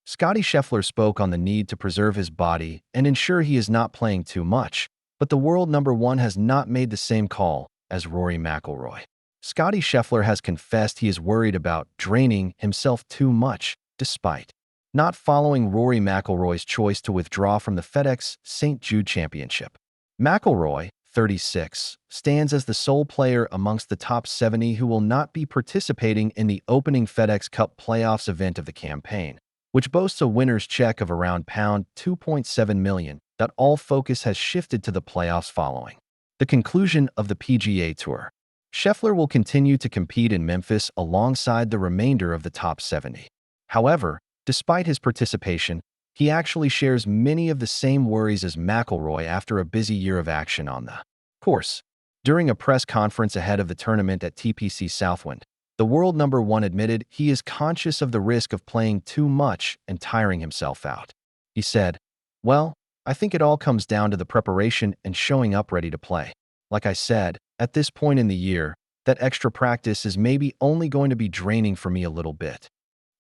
Scottie Scheffler spoke on the need to preserve his body and ensure he is not playing too much, but the world number one has not made the same call as Rory McIlroy. Scottie Scheffler has confessed he is worried about draining himself too much, despite not following Rory McIlroy's choice to withdraw from the FedEx St. Jude Championship. McIlroy, 36, stands as the sole player amongst the top 70 who will not be participating in the opening FedEx Cup playoffs event of the campaign, which boasts a winner's check of around £2.7 million. All focus has shifted to the playoffs following the conclusion of the PGA Tour. Scheffler will continue to compete in Memphis alongside the remainder of the top 70. However, despite his participation, he actually shares many of the same worries as McIlroy after a busy year of action on the course. During a press conference ahead of the tournament at TPC Southwind, the world number one admitted he is conscious of the risk of playing too much and tiring himself out. He said, "Well, I think it all comes down to the preparation and showing up ready to play. Like I said, at this point in the year, that extra practice is maybe only going to be draining for me a little bit.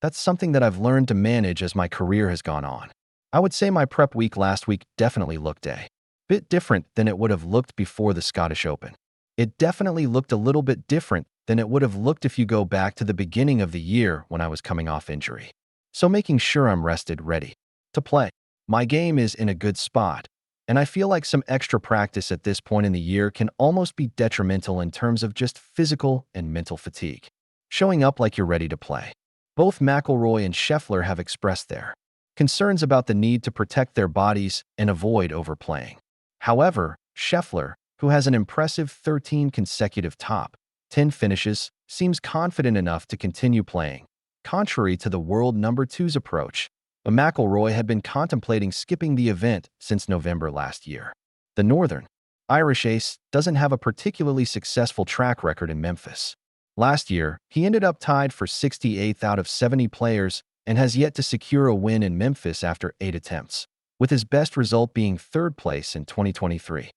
That's something that I've learned to manage as my career has gone on. I would say my prep week last week definitely looked a bit different than it would have looked before the Scottish Open. It definitely looked a little bit different than it would have looked if you go back to the beginning of the year when I was coming off injury. So making sure I'm rested, ready to play. My game is in a good spot, and I feel like some extra practice at this point in the year can almost be detrimental in terms of just physical and mental fatigue. Showing up like you're ready to play." Both McIlroy and Scheffler have expressed their concerns about the need to protect their bodies and avoid overplaying. However, Scheffler, who has an impressive 13 consecutive top 10 finishes, seems confident enough to continue playing, contrary to the world number two's approach. But McIlroy had been contemplating skipping the event since November last year. The Northern Irish ace doesn't have a particularly successful track record in Memphis. Last year, he ended up tied for 68th out of 70 players and has yet to secure a win in Memphis after 8 attempts, with his best result being third place in 2023.